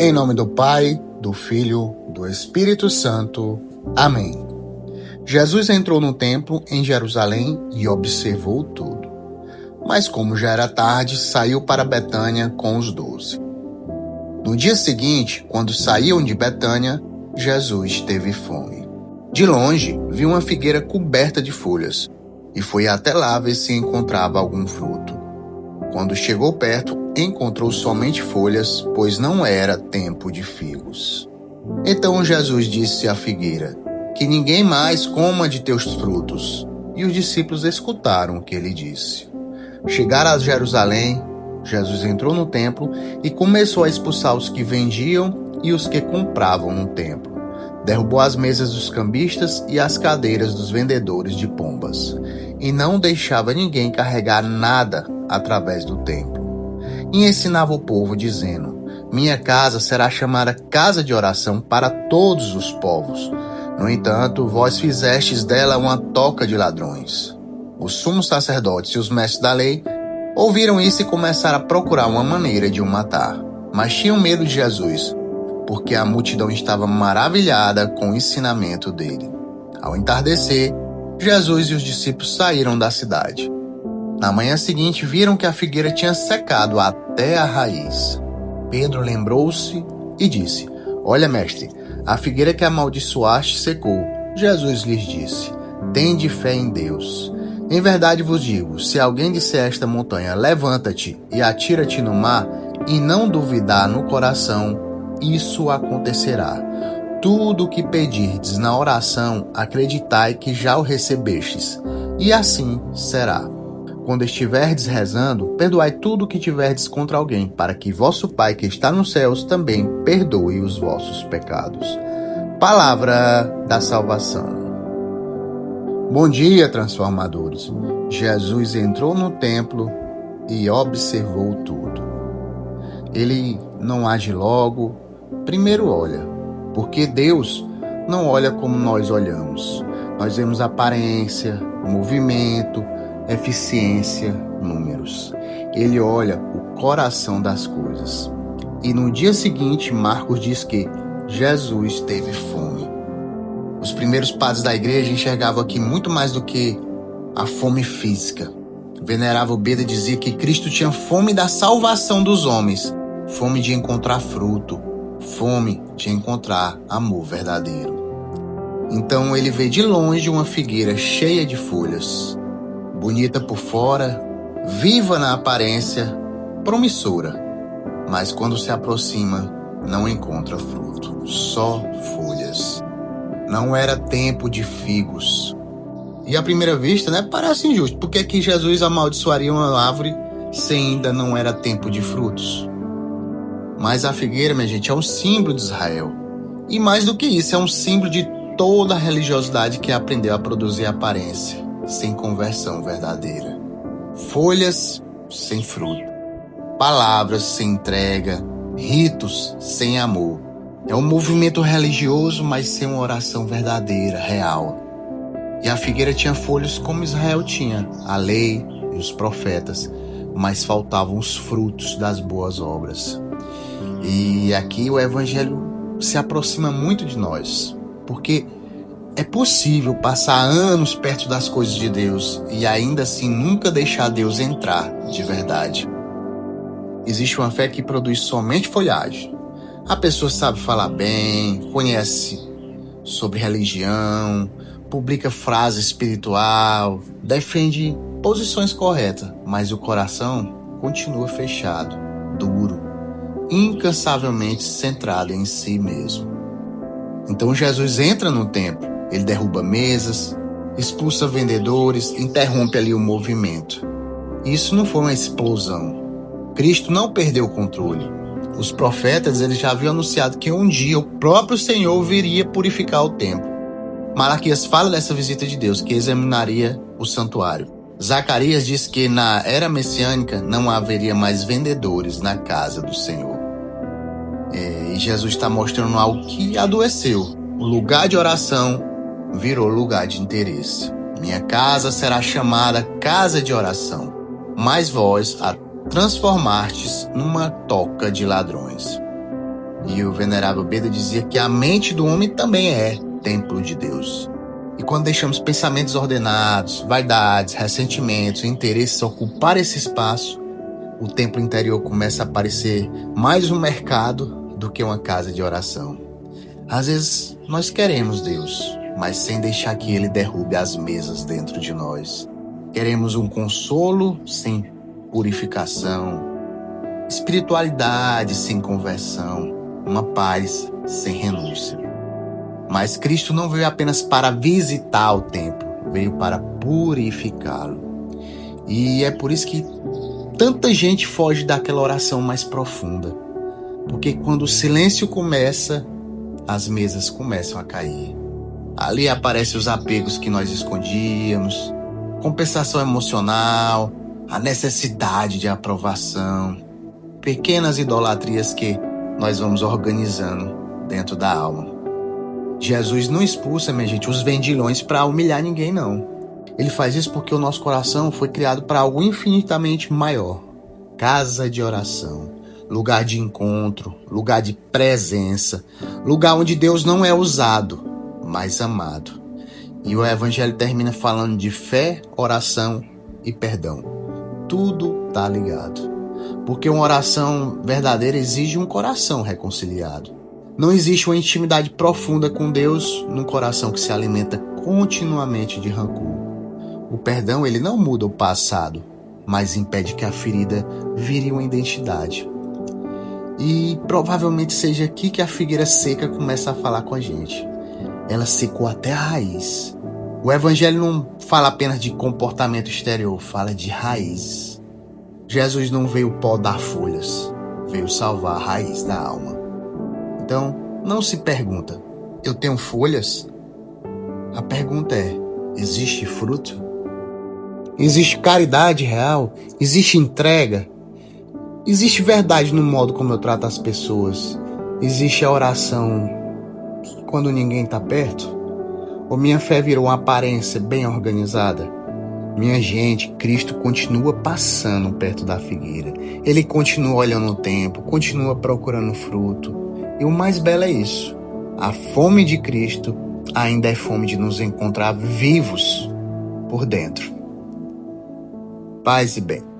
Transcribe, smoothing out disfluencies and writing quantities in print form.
Em nome do Pai, do Filho, do Espírito Santo. Amém. Jesus entrou no templo em Jerusalém e observou tudo. Mas como já era tarde, saiu para Betânia com os 12. No dia seguinte, quando saíam de Betânia, Jesus teve fome. De longe, viu uma figueira coberta de folhas e foi até lá ver se encontrava algum fruto. Quando chegou perto, encontrou somente folhas, pois não era tempo de figos. Então Jesus disse à figueira: que ninguém mais coma de teus frutos. E os discípulos escutaram o que ele disse. Chegaram a Jerusalém, Jesus entrou no templo e começou a expulsar os que vendiam e os que compravam no templo. Derrubou as mesas dos cambistas e as cadeiras dos vendedores de pombas, e não deixava ninguém carregar nada através do templo. E ensinava o povo, dizendo: minha casa será chamada casa de oração para todos os povos. No entanto, vós fizestes dela uma toca de ladrões. Os sumos sacerdotes e os mestres da lei ouviram isso e começaram a procurar uma maneira de o matar. Mas tinham medo de Jesus, porque a multidão estava maravilhada com o ensinamento dele. Ao entardecer, Jesus e os discípulos saíram da cidade. Na manhã seguinte, viram que a figueira tinha secado até a raiz. Pedro lembrou-se e disse: olha, mestre, a figueira que amaldiçoaste secou. Jesus lhes disse: tende fé em Deus. Em verdade vos digo, se alguém disser a esta montanha: levanta-te e atira-te no mar, e não duvidar no coração, isso acontecerá. Tudo o que pedirdes na oração, acreditai que já o recebestes, e assim será. Quando estiverdes rezando, perdoai tudo o que tiverdes contra alguém, para que vosso Pai que está nos céus também perdoe os vossos pecados. Palavra da salvação. Bom dia, transformadores. Jesus entrou no templo e observou tudo. Ele não age logo, primeiro olha, porque Deus não olha como nós olhamos. Nós vemos aparência, movimento, eficiência, números. Ele olha o coração das coisas. E no dia seguinte, Marcos diz que Jesus teve fome. Os primeiros padres da igreja enxergavam aqui muito mais do que a fome física. Venerável Beda dizia que Cristo tinha fome da salvação dos homens, fome de encontrar fruto, fome de encontrar amor verdadeiro. Então ele vê de longe uma figueira cheia de folhas, bonita por fora, viva na aparência, promissora, mas quando se aproxima, não encontra fruto, só folhas. Não era tempo de figos. E à primeira vista, parece injusto. Por que Jesus amaldiçoaria uma árvore se ainda não era tempo de frutos? Mas a figueira, minha gente, é um símbolo de Israel. E mais do que isso, é um símbolo de toda a religiosidade que aprendeu a produzir aparência, sem conversão verdadeira. Folhas sem fruto. Palavras sem entrega. Ritos sem amor. É um movimento religioso, mas sem uma oração verdadeira, real. E a figueira tinha folhas como Israel tinha, a lei e os profetas, mas faltavam os frutos das boas obras. E aqui o Evangelho se aproxima muito de nós, porque é possível passar anos perto das coisas de Deus e ainda assim nunca deixar Deus entrar de verdade. Existe uma fé que produz somente folhagem. A pessoa sabe falar bem, conhece sobre religião, publica frase espiritual, defende posições corretas, mas o coração continua fechado, duro, incansavelmente centrado em si mesmo. Então Jesus entra no templo, ele derruba mesas, expulsa vendedores, interrompe ali o movimento. Isso não foi uma explosão. Cristo não perdeu o controle. Os profetas eles já haviam anunciado que um dia o próprio Senhor viria purificar o templo. Malaquias fala dessa visita de Deus, que examinaria o santuário. Zacarias diz que na era messiânica não haveria mais vendedores na casa do Senhor. E Jesus está mostrando algo que adoeceu. O lugar de oração virou lugar de interesse. Minha casa será chamada casa de oração, mas vós a transformastes numa toca de ladrões. E o venerável Beda dizia que a mente do homem também é templo de Deus. E quando deixamos pensamentos ordenados, vaidades, ressentimentos e interesses ocupar esse espaço, o templo interior começa a parecer mais um mercado do que uma casa de oração. Às vezes nós queremos Deus, mas sem deixar que Ele derrube as mesas dentro de nós. Queremos um consolo sem purificação, espiritualidade sem conversão, uma paz sem renúncia. Mas Cristo não veio apenas para visitar o templo, veio para purificá-lo. E é por isso que tanta gente foge daquela oração mais profunda. Porque quando o silêncio começa, as mesas começam a cair. Ali aparecem os apegos que nós escondíamos, compensação emocional, a necessidade de aprovação, pequenas idolatrias que nós vamos organizando dentro da alma. Jesus não expulsa, minha gente, os vendilhões para humilhar ninguém, não. Ele faz isso porque o nosso coração foi criado para algo infinitamente maior. Casa de oração, lugar de encontro, lugar de presença, lugar onde Deus não é usado, mas amado. E o Evangelho termina falando de fé, oração e perdão. Tudo está ligado. Porque uma oração verdadeira exige um coração reconciliado. Não existe uma intimidade profunda com Deus num coração que se alimenta continuamente de rancor. O perdão, ele não muda o passado, mas impede que a ferida vire uma identidade. E provavelmente seja aqui que a figueira seca começa a falar com a gente. Ela secou até a raiz. O Evangelho não fala apenas de comportamento exterior, fala de raízes. Jesus não veio podar folhas, veio salvar a raiz da alma. Então, não se pergunta, eu tenho folhas? A pergunta é, existe fruto? Existe caridade real? Existe entrega? Existe verdade no modo como eu trato as pessoas? Existe a oração quando ninguém está perto? Ou minha fé virou uma aparência bem organizada? Minha gente, Cristo continua passando perto da figueira. Ele continua olhando o tempo, continua procurando fruto. E o mais belo é isso. A fome de Cristo ainda é fome de nos encontrar vivos por dentro. Paz e bem.